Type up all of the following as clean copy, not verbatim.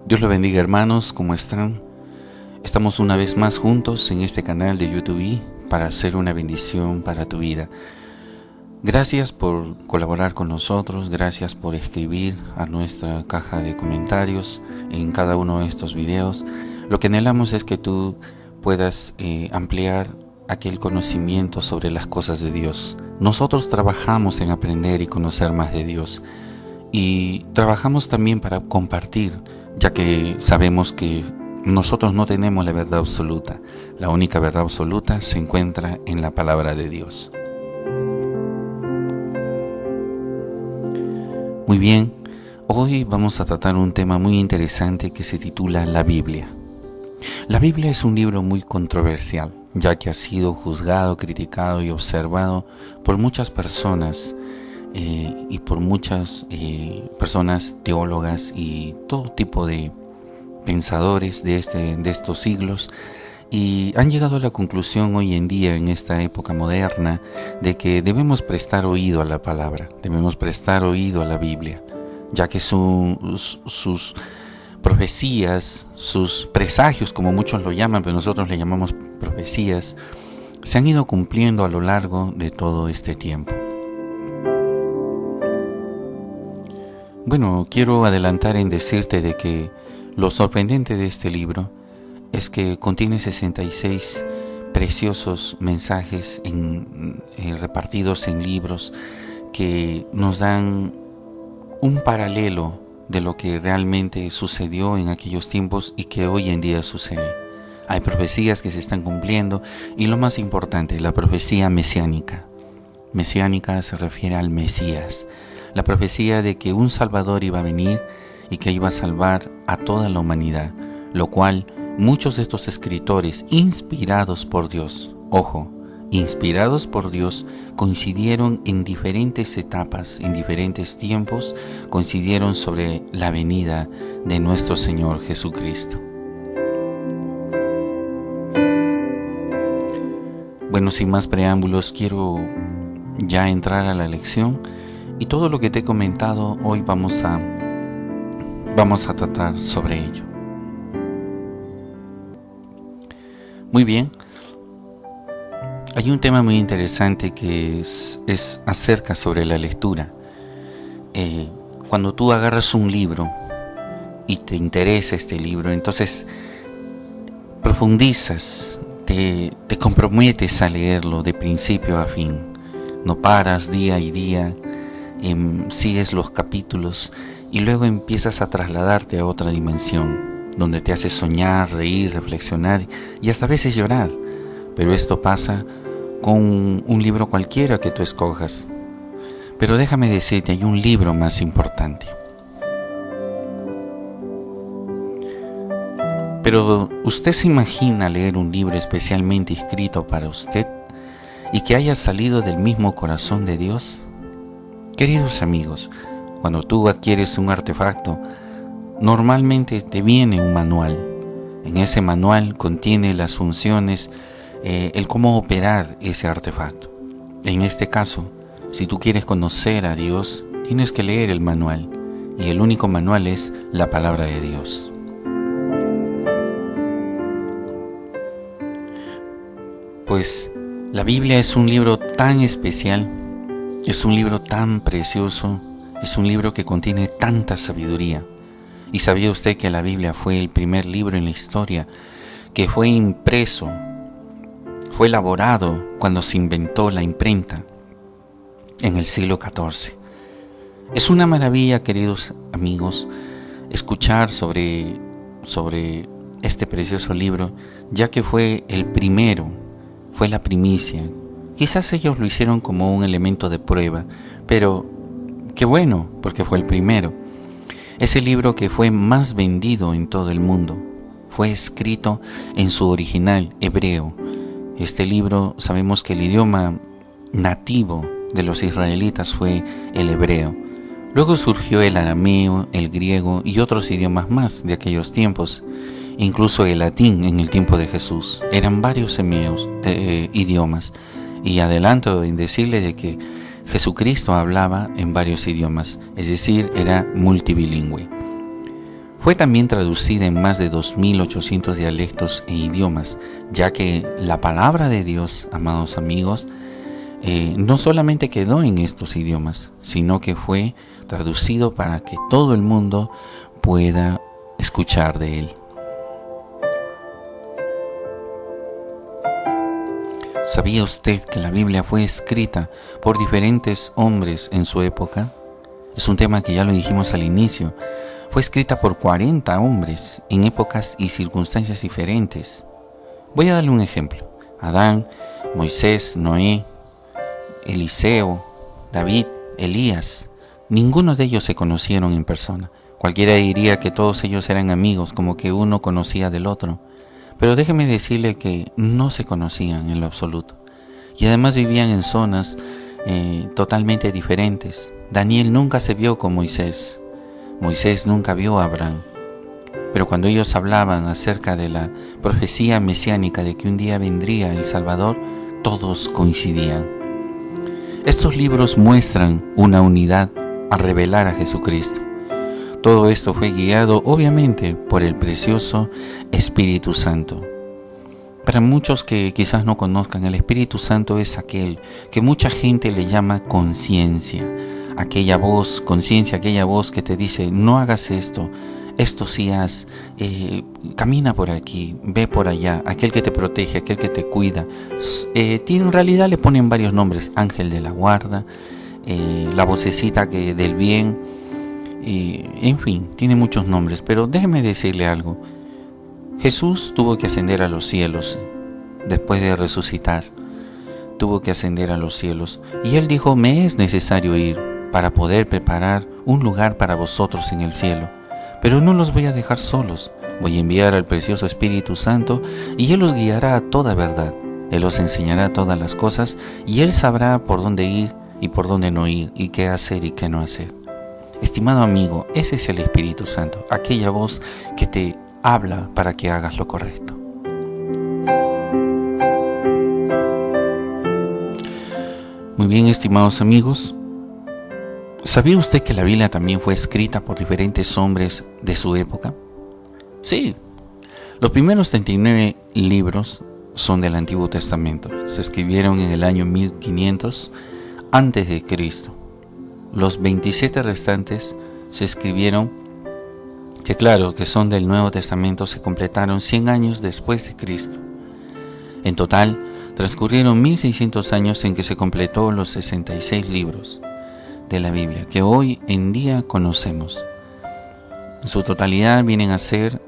Dios los bendiga, hermanos, ¿cómo están? Estamos una vez más juntos en este canal de YouTube para hacer una bendición para tu vida. Gracias por colaborar con nosotros, gracias por escribir a nuestra caja de comentarios en cada uno de estos videos. Lo que anhelamos es que tú puedas ampliar aquel conocimiento sobre las cosas de Dios. Nosotros trabajamos en aprender y conocer más de Dios. Y trabajamos también para compartir, ya que sabemos que nosotros no tenemos la verdad absoluta. La única verdad absoluta se encuentra en la palabra de Dios. Muy bien, hoy vamos a tratar un tema muy interesante que se titula La Biblia. La Biblia es un libro muy controversial, ya que ha sido juzgado, criticado y observado por muchas personas y por muchas personas teólogas y todo tipo de pensadores de estos siglos, y han llegado a la conclusión hoy en día, en esta época moderna, de que debemos prestar oído a la palabra, debemos prestar oído a la Biblia, ya que sus profecías, sus presagios, como muchos lo llaman, pero nosotros le llamamos profecías, se han ido cumpliendo a lo largo de todo este tiempo. Bueno, quiero adelantar en decirte de que lo sorprendente de este libro es que contiene 66 preciosos mensajes repartidos en libros que nos dan un paralelo de lo que realmente sucedió en aquellos tiempos y que hoy en día sucede. Hay profecías que se están cumpliendo y lo más importante, la profecía mesiánica. Mesiánica se refiere al Mesías. La profecía de que un Salvador iba a venir y que iba a salvar a toda la humanidad, lo cual muchos de estos escritores inspirados por Dios, inspirados por Dios, coincidieron en diferentes etapas, en diferentes tiempos, coincidieron sobre la venida de nuestro Señor Jesucristo. Bueno, sin más preámbulos, quiero ya entrar a la lección. Y todo lo que te he comentado hoy vamos a tratar sobre ello. Muy bien. Hay un tema muy interesante que es acerca sobre la lectura. Cuando tú agarras un libro y te interesa este libro, entonces profundizas, te comprometes a leerlo de principio a fin. No paras día y día. Sigues los capítulos y luego empiezas a trasladarte a otra dimensión donde te hace soñar, reír, reflexionar y hasta a veces llorar. Pero esto pasa con un libro cualquiera que tú escojas. Pero déjame decirte, hay un libro más importante. Pero ¿usted se imagina leer un libro especialmente escrito para usted y que haya salido del mismo corazón de Dios? Queridos amigos, cuando tú adquieres un artefacto, normalmente te viene un manual. En ese manual contiene las funciones, el cómo operar ese artefacto. En este caso, si tú quieres conocer a Dios, tienes que leer el manual. Y el único manual es la palabra de Dios. Pues la Biblia es un libro tan especial. Es un libro tan precioso, es un libro que contiene tanta sabiduría. ¿Y sabía usted que la Biblia fue el primer libro en la historia que fue impreso, fue elaborado cuando se inventó la imprenta en el siglo XIV? Es una maravilla, queridos amigos, escuchar sobre este precioso libro, ya que fue el primero, fue la primicia. Quizás ellos lo hicieron como un elemento de prueba, pero qué bueno, porque fue el primero. Es el libro que fue más vendido en todo el mundo. Fue escrito en su original hebreo. Este libro, sabemos que el idioma nativo de los israelitas fue el hebreo. Luego surgió el arameo, el griego y otros idiomas más de aquellos tiempos. Incluso el latín en el tiempo de Jesús. Eran varios idiomas. Y adelanto en decirle de que Jesucristo hablaba en varios idiomas, es decir, era multibilingüe. Fue también traducida en más de 2800 dialectos e idiomas, ya que la palabra de Dios, amados amigos, no solamente quedó en estos idiomas, sino que fue traducido para que todo el mundo pueda escuchar de él. ¿Sabía usted que la Biblia fue escrita por diferentes hombres en su época? Es un tema que ya lo dijimos al inicio. Fue escrita por 40 hombres en épocas y circunstancias diferentes. Voy a darle un ejemplo. Adán, Moisés, Noé, Eliseo, David, Elías. Ninguno de ellos se conocieron en persona. Cualquiera diría que todos ellos eran amigos, como que uno conocía del otro. Pero déjeme decirle que no se conocían en lo absoluto. Y además vivían en zonas totalmente diferentes. Daniel nunca se vio con Moisés. Moisés nunca vio a Abraham. Pero cuando ellos hablaban acerca de la profecía mesiánica de que un día vendría el Salvador, todos coincidían. Estos libros muestran una unidad al revelar a Jesucristo. Todo esto fue guiado obviamente por el precioso Espíritu Santo. Para muchos que quizás no conozcan, el Espíritu Santo es aquel que mucha gente le llama conciencia. Aquella voz, conciencia, aquella voz que te dice, no hagas esto, esto sí haz, camina por aquí, ve por allá, aquel que te protege, aquel que te cuida. En realidad le ponen varios nombres, ángel de la guarda, la vocecita del bien, en fin, tiene muchos nombres, pero déjeme decirle algo. Jesús tuvo que ascender a los cielos después de resucitar, tuvo que ascender a los cielos, y Él dijo, me es necesario ir para poder preparar un lugar para vosotros en el cielo, pero no los voy a dejar solos, voy a enviar al precioso Espíritu Santo, y Él los guiará a toda verdad, Él os enseñará todas las cosas, y Él sabrá por dónde ir y por dónde no ir, y qué hacer y qué no hacer. Estimado amigo, ese es el Espíritu Santo, aquella voz que te habla para que hagas lo correcto. Muy bien, estimados amigos, ¿sabía usted que la Biblia también fue escrita por diferentes hombres de su época? Sí, los primeros 39 libros son del Antiguo Testamento. Se escribieron en el año 1500 antes de Cristo. Los 27 restantes se escribieron, que son del Nuevo Testamento, se completaron 100 años después de Cristo. En total, transcurrieron 1600 años en que se completó los 66 libros de la Biblia, que hoy en día conocemos. En su totalidad vienen a ser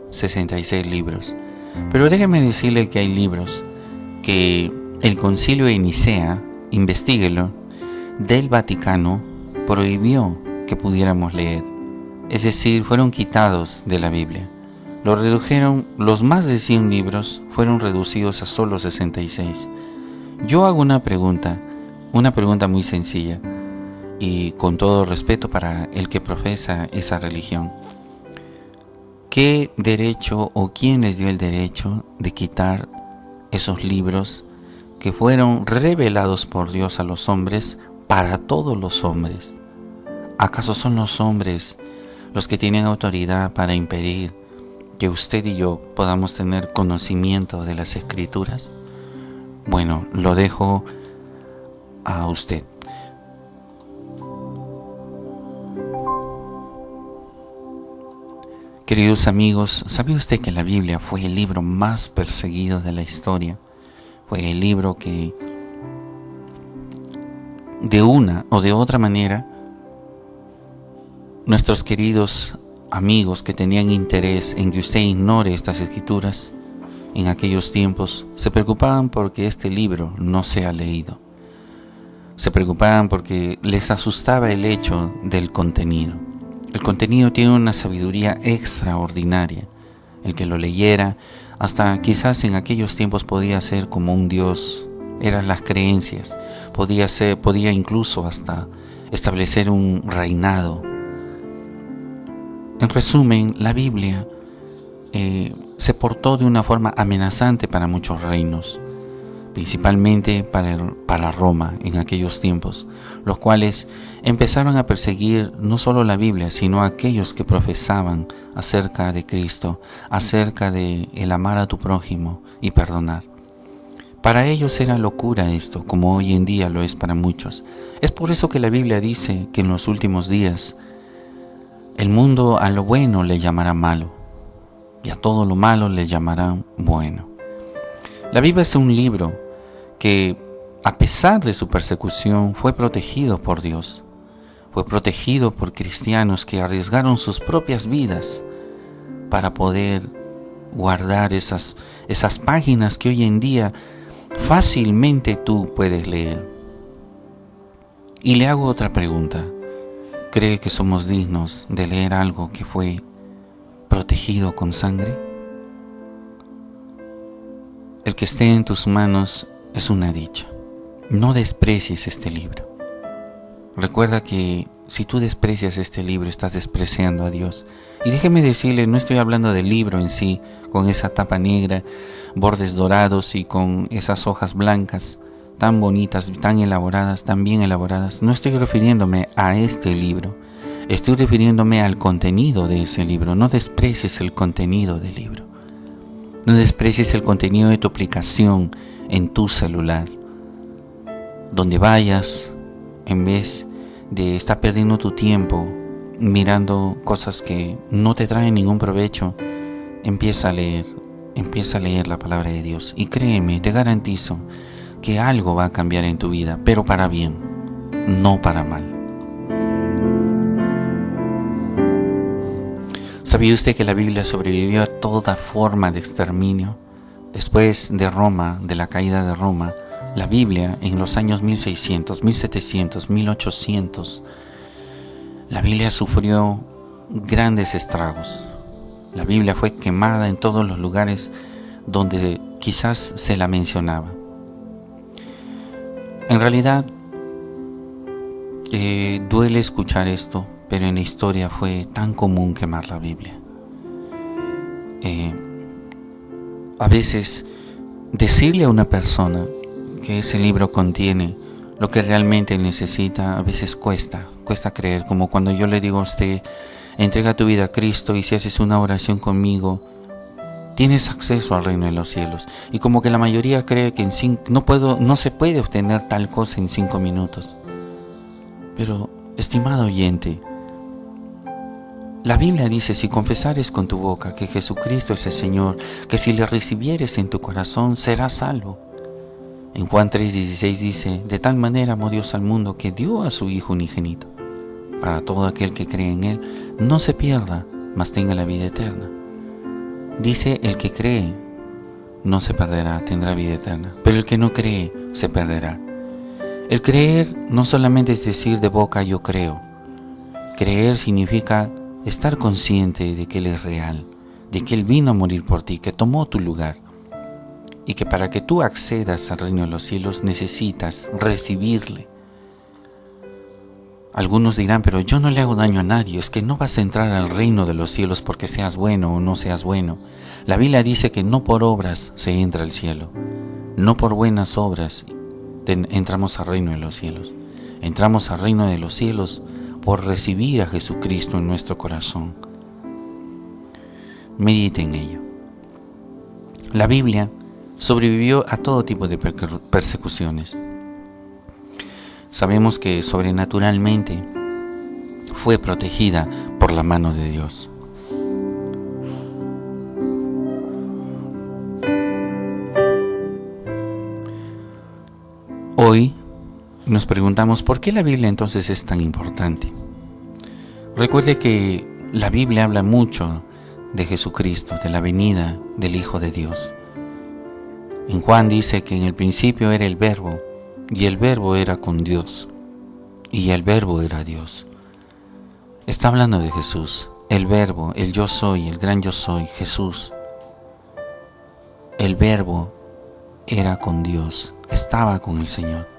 66 libros. Pero déjeme decirle que hay libros que el Concilio de Nicea, investíguelo, del Vaticano, prohibió que pudiéramos leer. Es decir, fueron quitados de la Biblia. Los más de 100 libros fueron reducidos a solo 66. Yo hago una pregunta muy sencilla, y con todo respeto para el que profesa esa religión. ¿Qué derecho o quién les dio el derecho de quitar esos libros que fueron revelados por Dios a los hombres para todos los hombres? ¿Acaso son los hombres los que tienen autoridad para impedir que usted y yo podamos tener conocimiento de las Escrituras? Bueno, lo dejo a usted. Queridos amigos, ¿sabe usted que la Biblia fue el libro más perseguido de la historia? Fue el libro que, de una o de otra manera, nuestros queridos amigos que tenían interés en que usted ignore estas escrituras, en aquellos tiempos, se preocupaban porque este libro no sea leído. Se preocupaban porque les asustaba el hecho del contenido. El contenido tiene una sabiduría extraordinaria. El que lo leyera, hasta quizás en aquellos tiempos podía ser como un dios, eran las creencias, podía incluso hasta establecer un reinado. En resumen, la Biblia se portó de una forma amenazante para muchos reinos, principalmente para Roma en aquellos tiempos, los cuales empezaron a perseguir no solo la Biblia, sino a aquellos que profesaban acerca de Cristo, acerca de el amar a tu prójimo y perdonar. Para ellos era locura esto, como hoy en día lo es para muchos. Es por eso que la Biblia dice que en los últimos días el mundo a lo bueno le llamará malo y a todo lo malo le llamarán bueno. La Biblia es un libro que, a pesar de su persecución, fue protegido por Dios. Fue protegido por cristianos que arriesgaron sus propias vidas para poder guardar esas páginas que hoy en día fácilmente tú puedes leer. Y le hago otra pregunta. ¿Cree que somos dignos de leer algo que fue protegido con sangre? El que esté en tus manos es una dicha. No desprecies este libro. Recuerda que si tú desprecias este libro, estás despreciando a Dios. Y déjeme decirle, no estoy hablando del libro en sí, con esa tapa negra, bordes dorados y con esas hojas blancas, tan bonitas, tan elaboradas, tan bien elaboradas. No estoy refiriéndome a este libro. Estoy refiriéndome al contenido de ese libro. No desprecies el contenido del libro. No desprecies el contenido de tu aplicación en tu celular. Donde vayas, en vez de estar perdiendo tu tiempo mirando cosas que no te traen ningún provecho, empieza a leer la palabra de Dios. Y créeme, te garantizo que algo va a cambiar en tu vida, pero para bien, no para mal. ¿Sabía usted que la Biblia sobrevivió a toda forma de exterminio? Después de Roma, de la caída de Roma, la Biblia en los años 1600, 1700, 1800, la Biblia sufrió grandes estragos. La Biblia fue quemada en todos los lugares donde quizás se la mencionaba. En realidad, duele escuchar esto, pero en la historia fue tan común quemar la Biblia. A veces decirle a una persona que ese libro contiene lo que realmente necesita, a veces cuesta creer, como cuando yo le digo a usted, entrega tu vida a Cristo y si haces una oración conmigo, tienes acceso al reino de los cielos. Y como que la mayoría cree que no se puede obtener tal cosa en 5 minutos. Pero, estimado oyente, la Biblia dice, si confesares con tu boca que Jesucristo es el Señor, que si le recibieres en tu corazón, serás salvo. En Juan 3:16 dice, de tal manera amó Dios al mundo que dio a su Hijo unigénito, para todo aquel que cree en Él, no se pierda, mas tenga la vida eterna. Dice, el que cree no se perderá, tendrá vida eterna, pero el que no cree se perderá. El creer no solamente es decir de boca yo creo. Creer significa estar consciente de que Él es real, de que Él vino a morir por ti, que tomó tu lugar, y que para que tú accedas al reino de los cielos necesitas recibirle. Algunos dirán, pero yo no le hago daño a nadie, es que no vas a entrar al reino de los cielos porque seas bueno o no seas bueno. La Biblia dice que no por obras se entra al cielo, no por buenas obras entramos al reino de los cielos. Entramos al reino de los cielos por recibir a Jesucristo en nuestro corazón. Medite en ello. La Biblia sobrevivió a todo tipo de persecuciones. Sabemos que sobrenaturalmente fue protegida por la mano de Dios. Hoy nos preguntamos ¿por qué la Biblia entonces es tan importante? Recuerde que la Biblia habla mucho de Jesucristo, de la venida del Hijo de Dios. En Juan dice que en el principio era el Verbo, y el Verbo era con Dios, y el Verbo era Dios. Está hablando de Jesús, el Verbo, el yo soy, el gran yo soy, Jesús. El Verbo era con Dios, estaba con el Señor,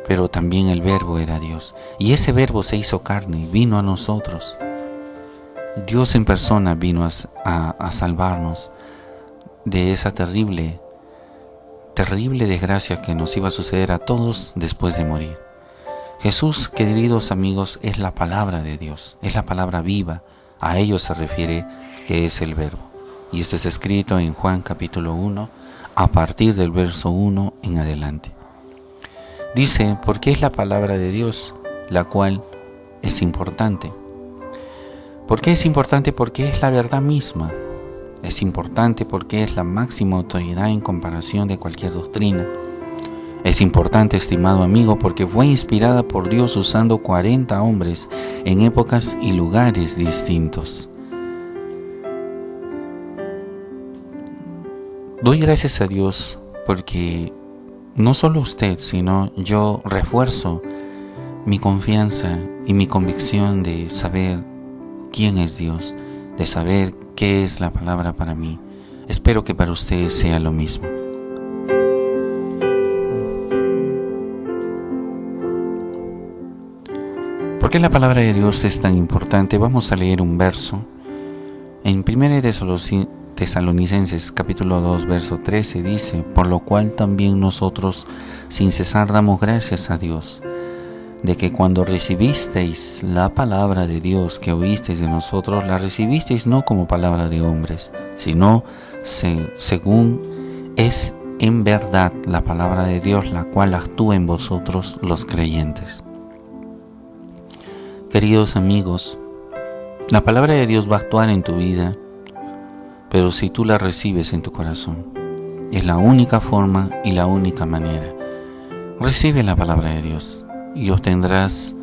pero también el Verbo era Dios. Y ese Verbo se hizo carne, vino a nosotros. Dios en persona vino a salvarnos de esa terrible terrible desgracia que nos iba a suceder a todos después de morir. Jesús, queridos amigos, es la palabra de Dios, es la palabra viva. A ello se refiere que es el Verbo. Y esto está escrito en Juan capítulo 1, a partir del verso 1 en adelante. Dice, porque es la palabra de Dios, la cual es importante. ¿Por qué es importante? Porque es la verdad misma. Es importante porque es la máxima autoridad en comparación de cualquier doctrina. Es importante, estimado amigo, porque fue inspirada por Dios usando 40 hombres en épocas y lugares distintos. Doy gracias a Dios porque no solo usted, sino yo refuerzo mi confianza y mi convicción de saber quién es Dios, de saber qué es la palabra para mí. Espero que para usted sea lo mismo. ¿Por qué la palabra de Dios es tan importante? Vamos a leer un verso. En 1 Tesalonicenses capítulo 2, verso 13 dice, por lo cual también nosotros sin cesar damos gracias a Dios, de que cuando recibisteis la palabra de Dios que oísteis de nosotros, la recibisteis no como palabra de hombres, sino según es en verdad la palabra de Dios, la cual actúa en vosotros los creyentes. Queridos amigos, la palabra de Dios va a actuar en tu vida, pero si tú la recibes en tu corazón, es la única forma y la única manera. Recibe la palabra de Dios y obtendrás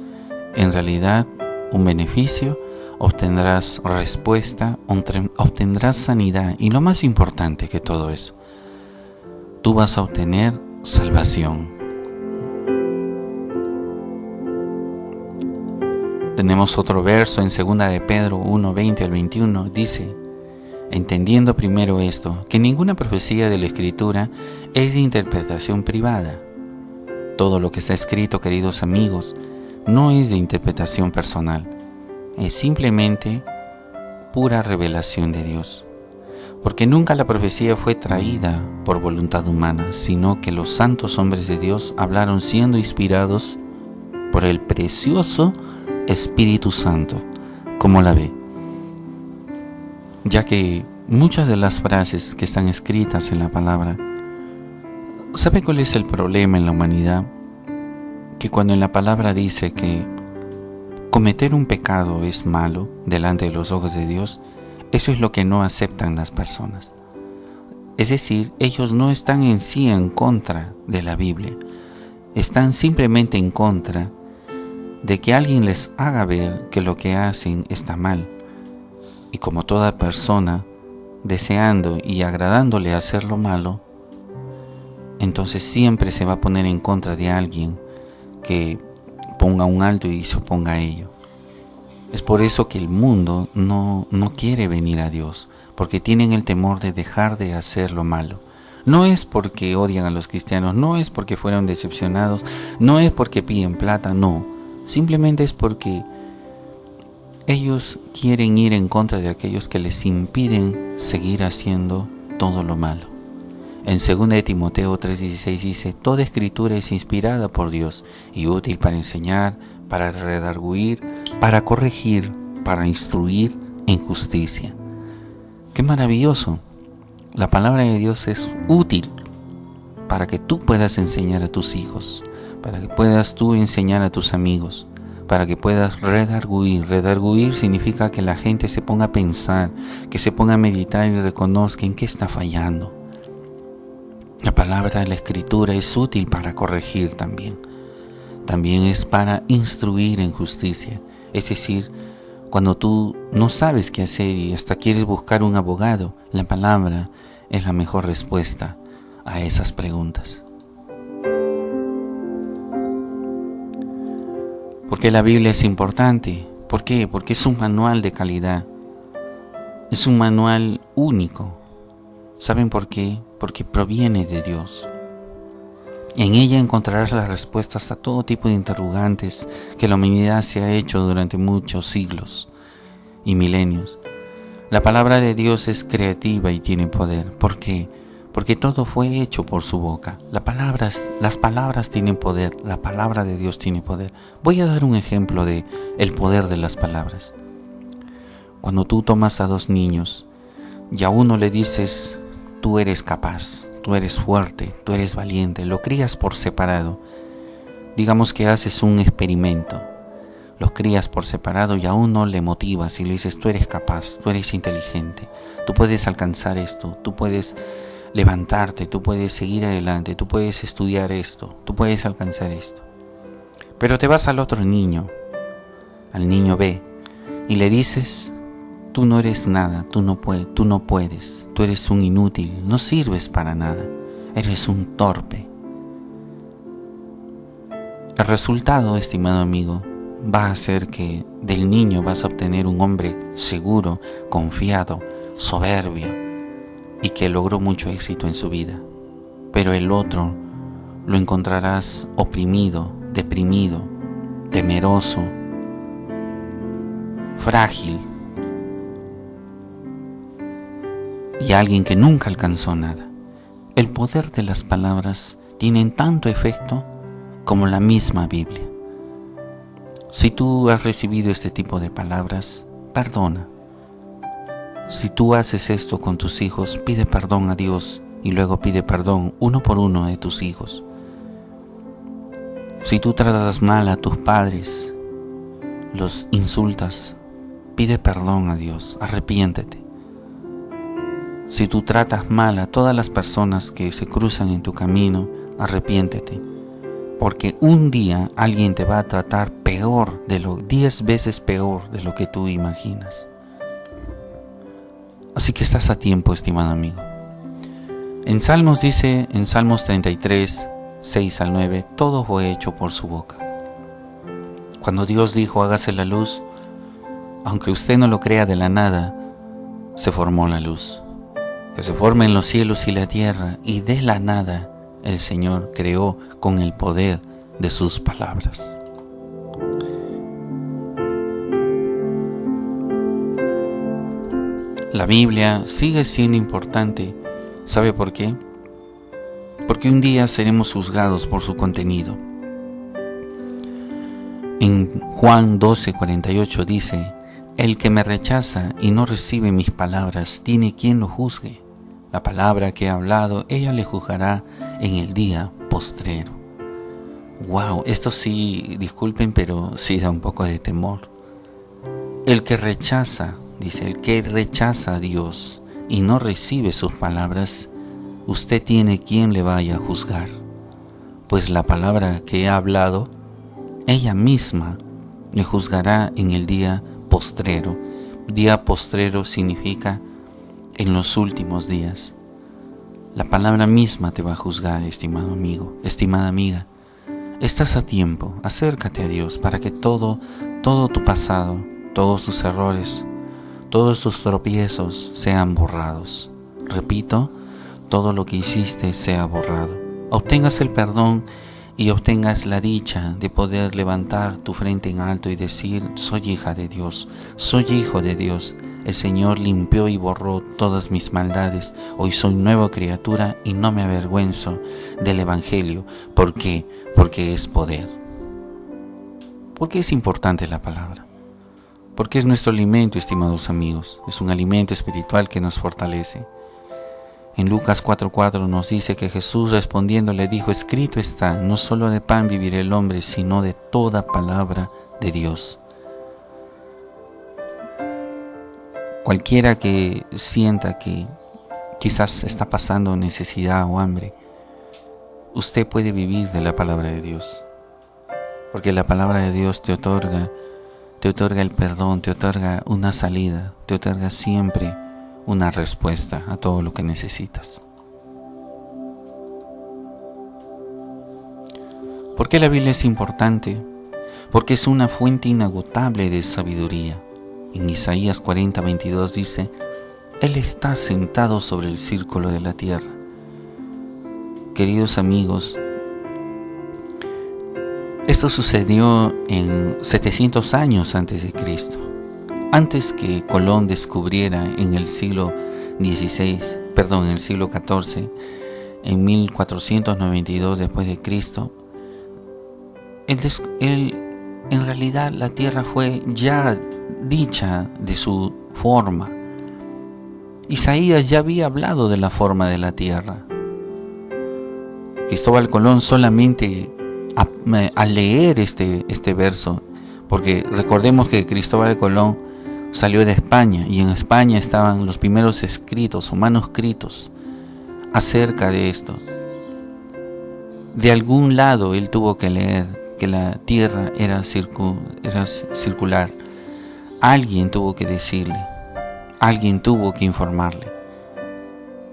en realidad un beneficio, obtendrás respuesta, obtendrás sanidad y lo más importante que todo eso, tú vas a obtener salvación. Tenemos otro verso en 2 de Pedro 1, 20 al 21, dice, entendiendo primero esto, que ninguna profecía de la Escritura es de interpretación privada. Todo lo que está escrito, queridos amigos, no es de interpretación personal, es simplemente pura revelación de Dios. Porque nunca la profecía fue traída por voluntad humana, sino que los santos hombres de Dios hablaron siendo inspirados por el precioso Espíritu Santo, como la ve. Ya que muchas de las frases que están escritas en la palabra, ¿sabe cuál es el problema en la humanidad? Que cuando en la palabra dice que cometer un pecado es malo delante de los ojos de Dios, eso es lo que no aceptan las personas. Es decir, ellos no están en sí en contra de la Biblia, están simplemente en contra de que alguien les haga ver que lo que hacen está mal. Y como toda persona, deseando y agradándole hacer lo malo, entonces siempre se va a poner en contra de alguien que ponga un alto y se oponga a ello. Es por eso que el mundo no quiere venir a Dios, porque tienen el temor de dejar de hacer lo malo. No es porque odian a los cristianos, no es porque fueron decepcionados, no es porque piden plata, no. Simplemente es porque ellos quieren ir en contra de aquellos que les impiden seguir haciendo todo lo malo. En 2 de Timoteo 3:16 dice, toda escritura es inspirada por Dios y útil para enseñar, para redarguir, para corregir, para instruir en justicia. ¡Qué maravilloso! La palabra de Dios es útil para que tú puedas enseñar a tus hijos, para que puedas tú enseñar a tus amigos, para que puedas redarguir. Redarguir significa que la gente se ponga a pensar, que se ponga a meditar y reconozca en qué está fallando. La palabra de la Escritura es útil para corregir también. También es para instruir en justicia. Es decir, cuando tú no sabes qué hacer y hasta quieres buscar un abogado, la palabra es la mejor respuesta a esas preguntas. ¿Por qué la Biblia es importante? ¿Por qué? Porque es un manual de calidad. Es un manual único. ¿Saben por qué? Porque proviene de Dios. En ella encontrarás las respuestas a todo tipo de interrogantes que la humanidad se ha hecho durante muchos siglos y milenios. La palabra de Dios es creativa y tiene poder. ¿Por qué? porque todo fue hecho por su boca. Las palabras tienen poder, la palabra de Dios tiene poder. Voy a dar un ejemplo de el poder de las palabras. Cuando tú tomas a dos niños y a uno le dices, tú eres capaz, tú eres fuerte, tú eres valiente, lo crías por separado. Digamos que haces un experimento, los crías por separado y a uno le motivas y le dices, tú eres capaz, tú eres inteligente, tú puedes alcanzar esto, tú puedes levantarte, tú puedes seguir adelante, tú puedes estudiar esto, tú puedes alcanzar esto. Pero te vas al otro niño, al niño B, y le dices, tú no eres nada, tú no puedes, tú eres un inútil, no sirves para nada, eres un torpe. El resultado, estimado amigo, va a ser que del niño vas a obtener un hombre seguro, confiado, soberbio y que logró mucho éxito en su vida. Pero el otro lo encontrarás oprimido, deprimido, temeroso, frágil y alguien que nunca alcanzó nada. El poder de las palabras tiene tanto efecto como la misma Biblia. Si tú has recibido este tipo de palabras, perdona. Si tú haces esto con tus hijos, pide perdón a Dios y luego pide perdón uno por uno de tus hijos. Si tú tratas mal a tus padres, los insultas, pide perdón a Dios, arrepiéntete. Si tú tratas mal a todas las personas que se cruzan en tu camino, arrepiéntete. Porque un día alguien te va a tratar 10 veces peor de lo que tú imaginas. Así que estás a tiempo, estimado amigo. En Salmos dice, en Salmos 33, 6 al 9, todo fue hecho por su boca. Cuando Dios dijo, hágase la luz, aunque usted no lo crea de la nada, se formó la luz. Que se formen los cielos y la tierra, y de la nada el Señor creó con el poder de sus palabras. La Biblia sigue siendo importante. ¿Sabe por qué? Porque un día seremos juzgados por su contenido. En Juan 12:48 dice, el que me rechaza y no recibe mis palabras, tiene quien lo juzgue. La palabra que he hablado, ella le juzgará en el día postrero. Wow, esto sí, disculpen, pero sí da un poco de temor. El que rechaza, dice, el que rechaza a Dios y no recibe sus palabras, usted tiene quien le vaya a juzgar. Pues la palabra que he hablado, ella misma le juzgará en el día postrero. Día postrero significa en los últimos días. La palabra misma te va a juzgar, estimado amigo, estimada amiga. Estás a tiempo, acércate a Dios para que todo tu pasado, todos tus errores, todos tus tropiezos sean borrados. Repito, todo lo que hiciste sea borrado. Obtengas el perdón y obtengas la dicha de poder levantar tu frente en alto y decir, soy hija de Dios, soy hijo de Dios. El Señor limpió y borró todas mis maldades. Hoy soy nueva criatura y no me avergüenzo del Evangelio. ¿Por qué? Porque es poder. ¿Por qué es importante la palabra? Porque es nuestro alimento, estimados amigos. Es un alimento espiritual que nos fortalece. En Lucas 4:4 nos dice que Jesús respondiendo le dijo, escrito está, no solo de pan vivirá el hombre, sino de toda palabra de Dios. Cualquiera que sienta que quizás está pasando necesidad o hambre, usted puede vivir de la palabra de Dios. Porque la palabra de Dios te otorga el perdón, te otorga una salida, te otorga siempre una respuesta a todo lo que necesitas. ¿Por qué la Biblia es importante? Porque es una fuente inagotable de sabiduría. En Isaías 40:22 dice, Él está sentado sobre el círculo de la tierra. Queridos amigos, esto sucedió en 700 años antes de Cristo. Antes que Colón descubriera en el siglo XVI en el siglo XIV, en 1492 después de Cristo, en realidad la tierra fue ya dicha de su forma. Isaías ya había hablado de la forma de la tierra. Cristóbal Colón solamente al leer este verso, porque recordemos que Cristóbal Colón salió de España y en España estaban los primeros escritos o manuscritos acerca de esto. De algún lado él tuvo que leer que la tierra era circular. Alguien tuvo que decirle, alguien tuvo que informarle.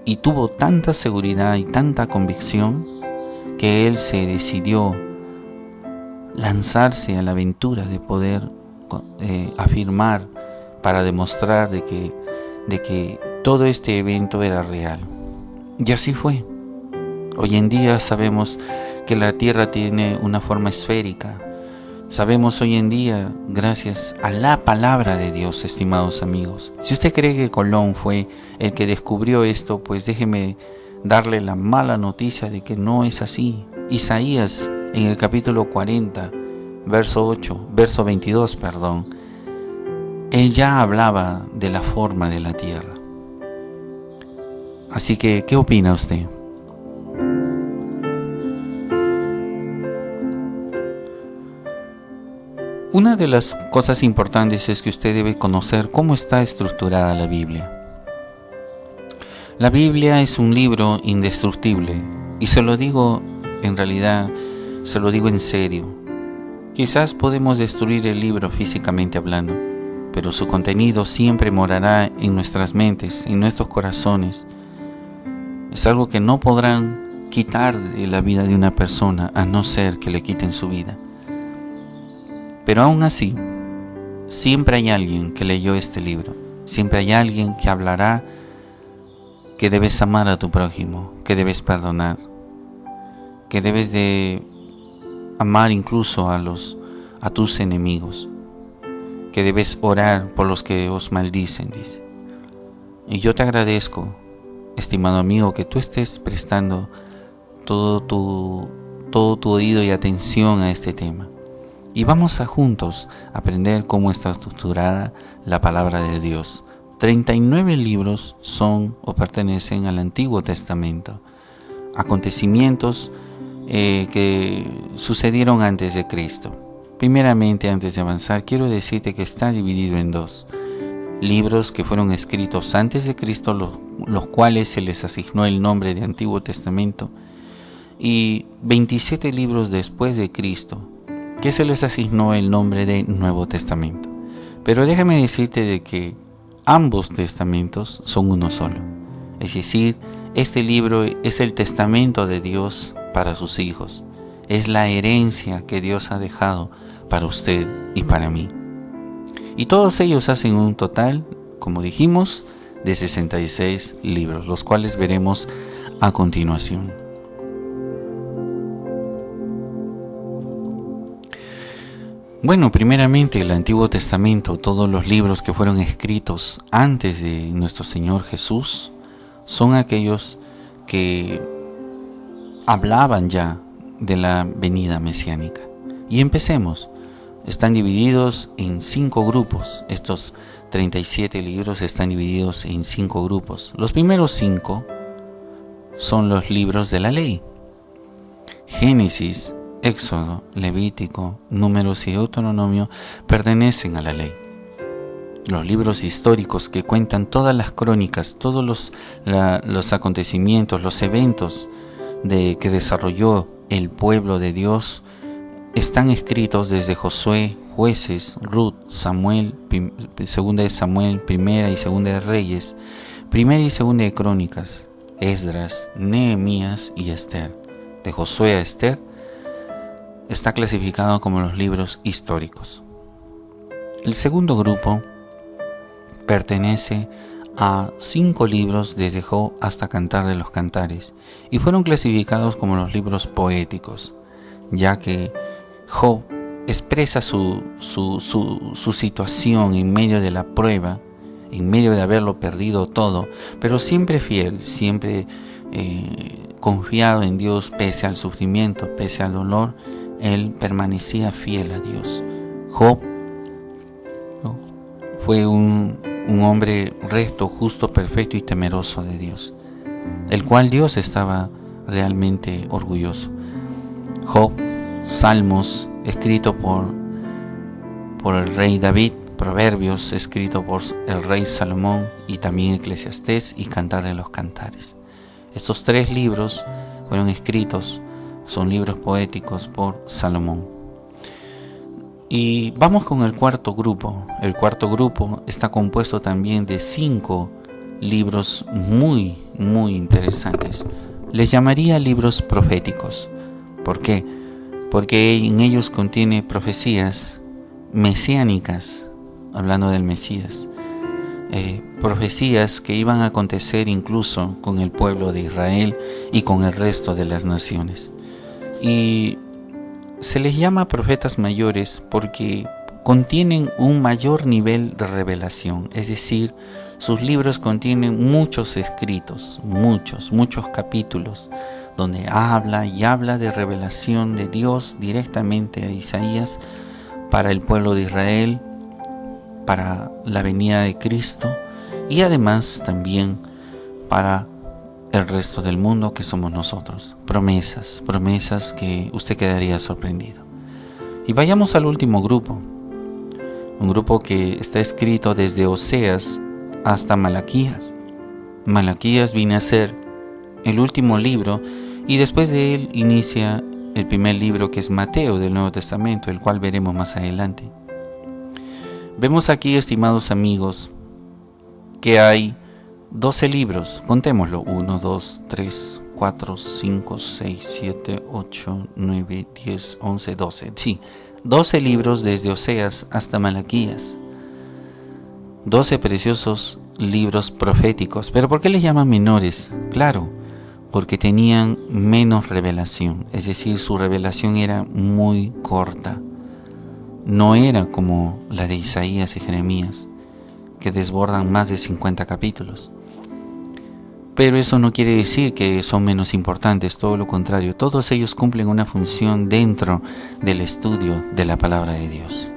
Y tuvo tanta seguridad y tanta convicción que él se decidió lanzarse a la aventura de poder afirmar para demostrar de que todo este evento era real. Y así fue. Hoy en día sabemos que la Tierra tiene una forma esférica. Sabemos hoy en día, gracias a la palabra de Dios, estimados amigos. Si usted cree que Colón fue el que descubrió esto, pues déjeme darle la mala noticia de que no es así. Isaías, en el capítulo 40, verso 22, él ya hablaba de la forma de la tierra. Así que, ¿qué opina usted? Una de las cosas importantes es que usted debe conocer cómo está estructurada la Biblia. La Biblia es un libro indestructible, y se lo digo en realidad, se lo digo en serio. Quizás podemos destruir el libro físicamente hablando, pero su contenido siempre morará en nuestras mentes, en nuestros corazones. Es algo que no podrán quitar de la vida de una persona, a no ser que le quiten su vida. Pero aún así, siempre hay alguien que leyó este libro. Siempre hay alguien que hablará que debes amar a tu prójimo, que debes perdonar, que debes de amar incluso a tus enemigos, que debes orar por los que os maldicen, dice. Y yo te agradezco, estimado amigo, que tú estés prestando todo tu oído y atención a este tema. Y vamos a juntos aprender cómo está estructurada la palabra de Dios. 39 libros son o pertenecen al Antiguo Testamento. Acontecimientos que sucedieron antes de Cristo. Primeramente, antes de avanzar, quiero decirte que está dividido en dos. Libros que fueron escritos antes de Cristo, los cuales se les asignó el nombre de Antiguo Testamento. Y 27 libros después de Cristo, que se les asignó el nombre de Nuevo Testamento. Pero déjame decirte de que ambos testamentos son uno solo. Es decir, este libro es el testamento de Dios para sus hijos. Es la herencia que Dios ha dejado para usted y para mí. Y todos ellos hacen un total, como dijimos, de 66 libros, los cuales veremos a continuación. Bueno, primeramente el Antiguo Testamento, todos los libros que fueron escritos antes de nuestro Señor Jesús, son aquellos que hablaban ya de la venida mesiánica. Y empecemos. Están divididos en 5 grupos. Estos 37 libros están divididos en 5 grupos. Los primeros 5 son los libros de la ley. Génesis, Éxodo, Levítico, Números y Deuteronomio pertenecen a la ley. Los libros históricos que cuentan todas las crónicas, todos los acontecimientos, los eventos que desarrolló el pueblo de Dios, están escritos desde Josué, Jueces, Ruth, Samuel, Segunda de Samuel, Primera y Segunda de Reyes, Primera y Segunda de Crónicas, Esdras, Nehemías y Esther. De Josué a Esther está clasificado como los libros históricos. El segundo grupo pertenece a 5 libros desde Job hasta Cantar de los Cantares y fueron clasificados como los libros poéticos, ya que Job expresa su situación en medio de la prueba en medio de haberlo perdido todo, pero siempre fiel, siempre confiado en Dios pese al sufrimiento, pese al dolor, él permanecía fiel a Dios. Job, ¿no?, fue un hombre recto, justo, perfecto y temeroso de Dios, el cual Dios estaba realmente orgulloso. Job, Salmos, escrito por el rey David, Proverbios, escrito por el rey Salomón, y también Eclesiastés y Cantar de los Cantares. Estos 3 libros fueron escritos, son libros poéticos por Salomón. Y vamos con el cuarto grupo. El cuarto grupo está compuesto también de 5 libros muy, muy interesantes. Les llamaría libros proféticos. ¿Por qué? Porque en ellos contiene profecías mesiánicas, hablando del Mesías, profecías que iban a acontecer incluso con el pueblo de Israel y con el resto de las naciones. Y se les llama profetas mayores porque contienen un mayor nivel de revelación, es decir, sus libros contienen muchos escritos, muchos capítulos, donde habla de revelación de Dios directamente a Isaías para el pueblo de Israel, para la venida de Cristo y además también para el resto del mundo que somos nosotros. Promesas que usted quedaría sorprendido. Y vayamos al último grupo, un grupo que está escrito desde Oseas hasta Malaquías. Malaquías viene a ser el último libro y después de él inicia el primer libro, que es Mateo del Nuevo Testamento, el cual veremos más adelante. Vemos aquí, estimados amigos, que hay 12 libros, contémoslo, 1, 2, 3, 4, 5, 6, 7, 8, 9, 10, 11, 12. Sí, 12 libros desde Oseas hasta Malaquías. 12 preciosos libros proféticos. ¿Pero por qué les llaman menores? Claro, porque tenían menos revelación, es decir, su revelación era muy corta. No era como la de Isaías y Jeremías, que desbordan más de 50 capítulos. Pero eso no quiere decir que son menos importantes, todo lo contrario, todos ellos cumplen una función dentro del estudio de la palabra de Dios.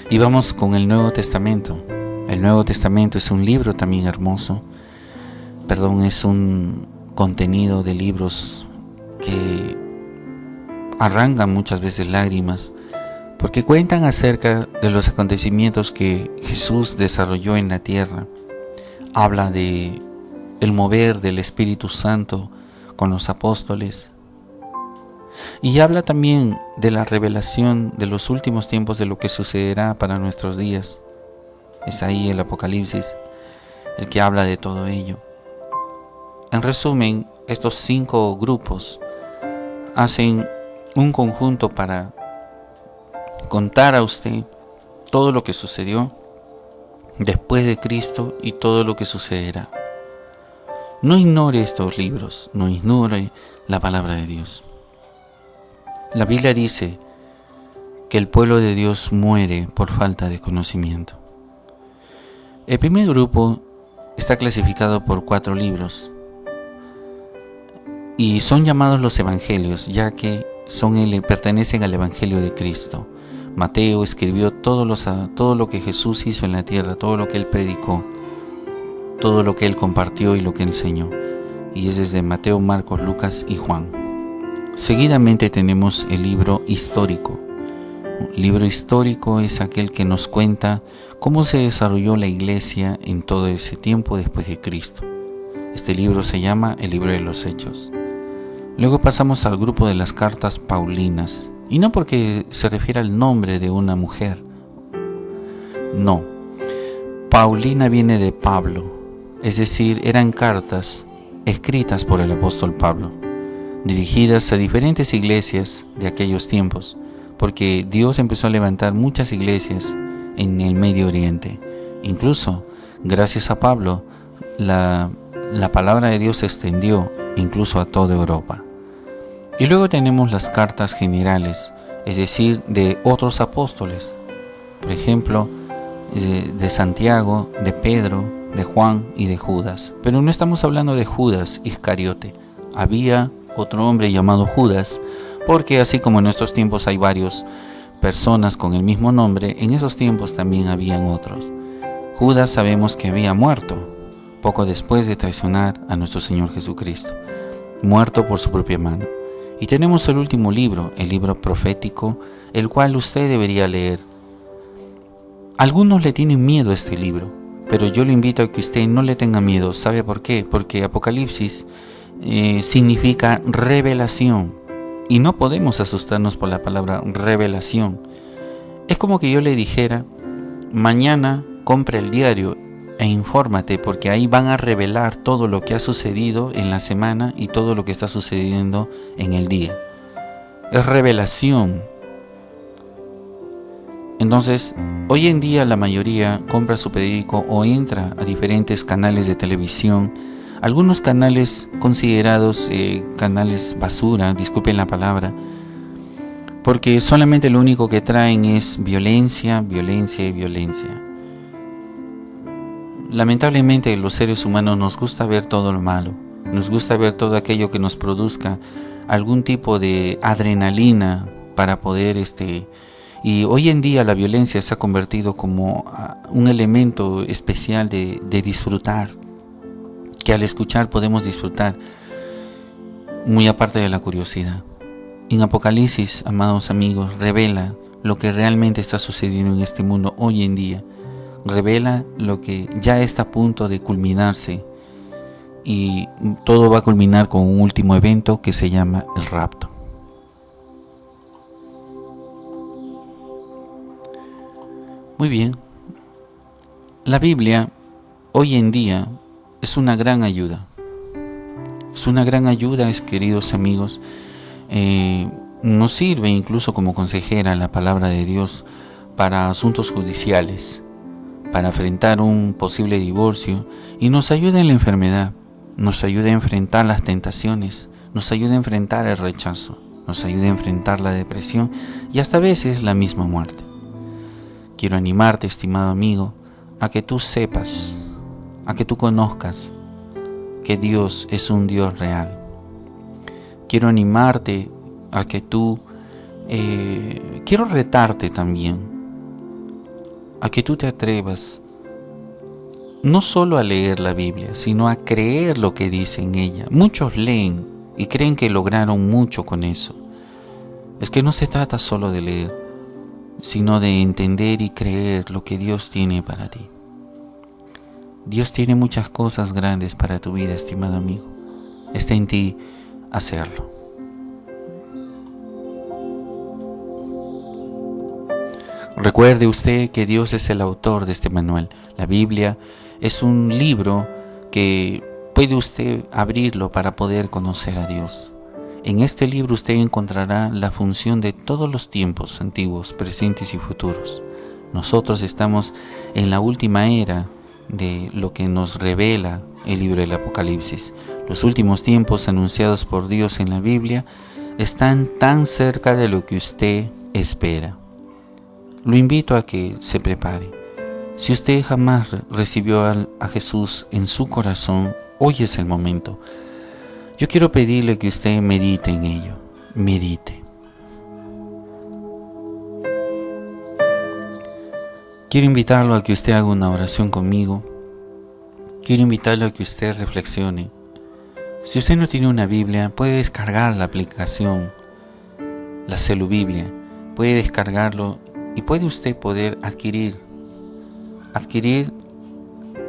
Y vamos con el Nuevo Testamento. El Nuevo Testamento es un libro también hermoso, es un contenido de libros que arrancan muchas veces lágrimas, porque cuentan acerca de los acontecimientos que Jesús desarrolló en la tierra. Habla de el mover del Espíritu Santo con los apóstoles, y habla también de la revelación de los últimos tiempos, de lo que sucederá para nuestros días. Es ahí el Apocalipsis el que habla de todo ello. En resumen, estos 5 grupos hacen un conjunto para contar a usted todo lo que sucedió después de Cristo y todo lo que sucederá. No ignore estos libros, no ignore la palabra de Dios. La Biblia dice que el pueblo de Dios muere por falta de conocimiento. El primer grupo está clasificado por 4 libros y son llamados los evangelios, ya que pertenecen al evangelio de Cristo. Mateo escribió todo lo que Jesús hizo en la tierra, todo lo que él predicó, todo lo que él compartió y lo que enseñó. Y es desde Mateo, Marcos, Lucas y Juan. Seguidamente tenemos el libro histórico. Un libro histórico es aquel que nos cuenta cómo se desarrolló la iglesia en todo ese tiempo después de Cristo. Este libro se llama el libro de los Hechos. Luego pasamos al grupo de las cartas paulinas, y no porque se refiere al nombre de una mujer. No, Paulina viene de Pablo, es decir, eran cartas escritas por el apóstol Pablo, dirigidas a diferentes iglesias de aquellos tiempos, porque Dios empezó a levantar muchas iglesias en el Medio Oriente. Incluso, gracias a Pablo, la palabra de Dios se extendió incluso a toda Europa. Y luego tenemos las cartas generales, es decir, de otros apóstoles, por ejemplo, de Santiago, de Pedro, de Juan y de Judas. Pero no estamos hablando de Judas Iscariote. Había otro hombre llamado Judas, porque así como en nuestros tiempos hay varias personas con el mismo nombre, en esos tiempos también habían otros. Judas sabemos que había muerto poco después de traicionar a nuestro Señor Jesucristo, muerto por su propia mano. Y tenemos el último libro, el libro profético, el cual usted debería leer. Algunos le tienen miedo a este libro, pero yo le invito a que usted no le tenga miedo. ¿Sabe por qué? Porque Apocalipsis significa revelación, y no podemos asustarnos por la palabra revelación. Es como que yo le dijera: mañana compra el diario e infórmate, porque ahí van a revelar todo lo que ha sucedido en la semana y todo lo que está sucediendo en el día. Es revelación. Entonces, hoy en día la mayoría compra su periódico o entra a diferentes canales de televisión, algunos canales considerados canales basura, disculpen la palabra, porque solamente lo único que traen es violencia, violencia y violencia. Lamentablemente los seres humanos nos gusta ver todo lo malo, nos gusta ver todo aquello que nos produzca algún tipo de adrenalina para poder y hoy en día la violencia se ha convertido como un elemento especial de disfrutar, que al escuchar podemos disfrutar, muy aparte de la curiosidad. En Apocalipsis, amados amigos, revela lo que realmente está sucediendo en este mundo hoy en día. Revela lo que ya está a punto de culminarse, y todo va a culminar con un último evento que se llama el rapto. Muy bien, la Biblia hoy en día es una gran ayuda. Es una gran ayuda, queridos amigos. Nos sirve incluso como consejera la palabra de Dios para asuntos judiciales, para enfrentar un posible divorcio, y nos ayuda en la enfermedad, nos ayuda a enfrentar las tentaciones, nos ayuda a enfrentar el rechazo, nos ayuda a enfrentar la depresión y hasta a veces la misma muerte. Quiero animarte, estimado amigo, a que tú sepas, a que tú conozcas que Dios es un Dios real. Quiero animarte a que tú, quiero retarte también, a que tú te atrevas no solo a leer la Biblia, sino a creer lo que dice en ella. Muchos leen y creen que lograron mucho con eso. Es que no se trata solo de leer, sino de entender y creer lo que Dios tiene para ti. Dios tiene muchas cosas grandes para tu vida, estimado amigo. Está en ti hacerlo. Recuerde usted que Dios es el autor de este manual. La Biblia es un libro que puede usted abrirlo para poder conocer a Dios. En este libro usted encontrará la función de todos los tiempos antiguos, presentes y futuros. Nosotros estamos en la última era de lo que nos revela el libro del Apocalipsis. Los últimos tiempos anunciados por Dios en la Biblia están tan cerca de lo que usted espera. Lo invito a que se prepare. Si usted jamás recibió a Jesús en su corazón, hoy es el momento. Yo quiero pedirle que usted medite en ello. Medite. Quiero invitarlo a que usted haga una oración conmigo. Quiero invitarlo a que usted reflexione. Si usted no tiene una Biblia, puede descargar la aplicación, la Celubiblia. Puede descargarlo y puede usted poder adquirir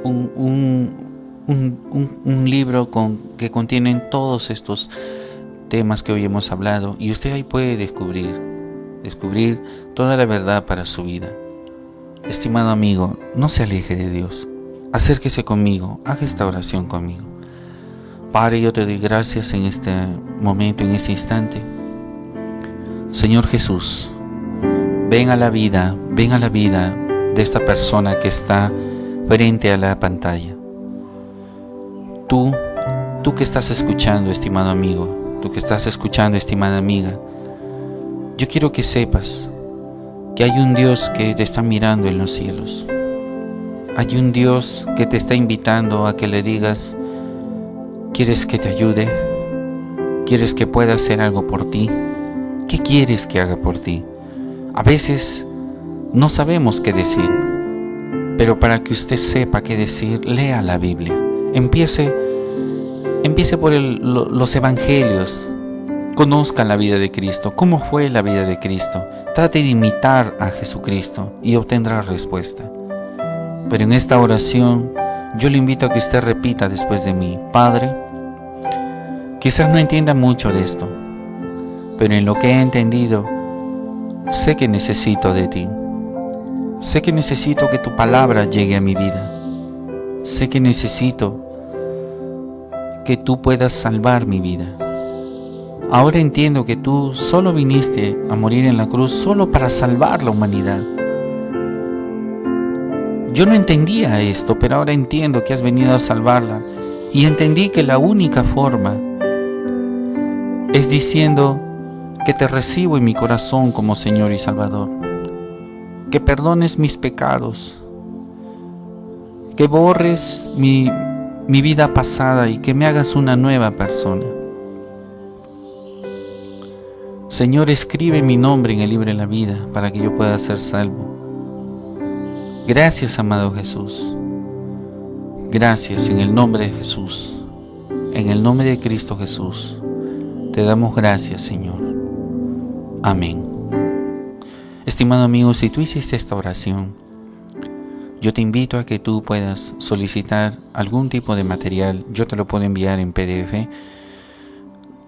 un libro que contiene todos estos temas que hoy hemos hablado, y usted ahí puede descubrir toda la verdad para su vida. Estimado amigo, no se aleje de Dios. Acérquese conmigo, haga esta oración conmigo. Padre, yo te doy gracias en este momento, en este instante. Señor Jesús, ven a la vida de esta persona que está frente a la pantalla. Tú que estás escuchando, estimado amigo, tú que estás escuchando, estimada amiga, yo quiero que sepas que hay un Dios que te está mirando en los cielos. Hay un Dios que te está invitando a que le digas: ¿quieres que te ayude? ¿Quieres que pueda hacer algo por ti? ¿Qué quieres que haga por ti? A veces no sabemos qué decir, pero para que usted sepa qué decir, lea la Biblia. Empiece por los evangelios. Conozca la vida de Cristo. ¿Cómo fue la vida de Cristo? Trate de imitar a Jesucristo y obtendrá respuesta. Pero en esta oración, yo le invito a que usted repita después de mí: Padre, quizás no entienda mucho de esto, pero en lo que he entendido, sé que necesito de ti. Sé que necesito que tu palabra llegue a mi vida. Sé que necesito que tú puedas salvar mi vida. Ahora entiendo que tú solo viniste a morir en la cruz solo para salvar la humanidad. Yo no entendía esto, pero ahora entiendo que has venido a salvarla. Y entendí que la única forma es diciendo que te recibo en mi corazón como Señor y Salvador. Que perdones mis pecados. Que borres mi vida pasada y que me hagas una nueva persona. Señor, escribe mi nombre en el libro de la vida para que yo pueda ser salvo. Gracias, amado Jesús. Gracias en el nombre de Jesús. En el nombre de Cristo Jesús. Te damos gracias, Señor. Amén. Estimado amigo, si tú hiciste esta oración, yo te invito a que tú puedas solicitar algún tipo de material. Yo te lo puedo enviar en PDF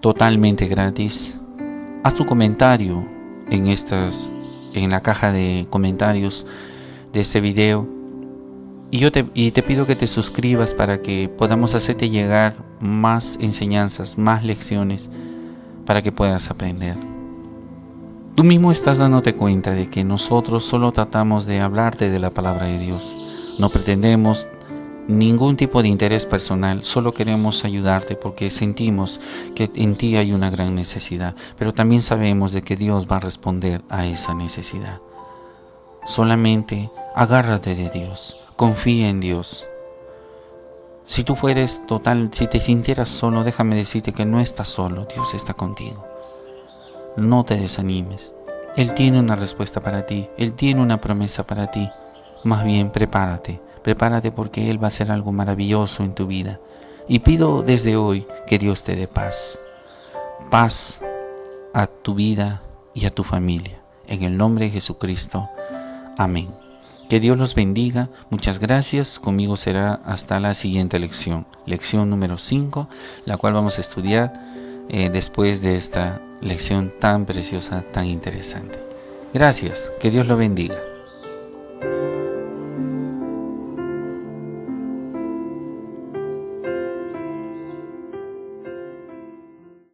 totalmente gratis. Haz tu comentario en la caja de comentarios de este video y te pido que te suscribas para que podamos hacerte llegar más enseñanzas, más lecciones para que puedas aprender. Tú mismo estás dándote cuenta de que nosotros solo tratamos de hablarte de la palabra de Dios. No pretendemos ningún tipo de interés personal, solo queremos ayudarte porque sentimos que en ti hay una gran necesidad, pero también sabemos de que Dios va a responder a esa necesidad. Solamente agárrate de Dios, confía en Dios. Si te sintieras solo, déjame decirte que no estás solo, Dios está contigo. No te desanimes, Él tiene una respuesta para ti, Él tiene una promesa para ti. Más bien, prepárate porque Él va a hacer algo maravilloso en tu vida. Y pido desde hoy que Dios te dé paz. Paz a tu vida y a tu familia. En el nombre de Jesucristo. Amén. Que Dios los bendiga. Muchas gracias. Conmigo será hasta la siguiente lección. Lección número 5, la cual vamos a estudiar después de esta lección tan preciosa, tan interesante. Gracias. Que Dios lo bendiga.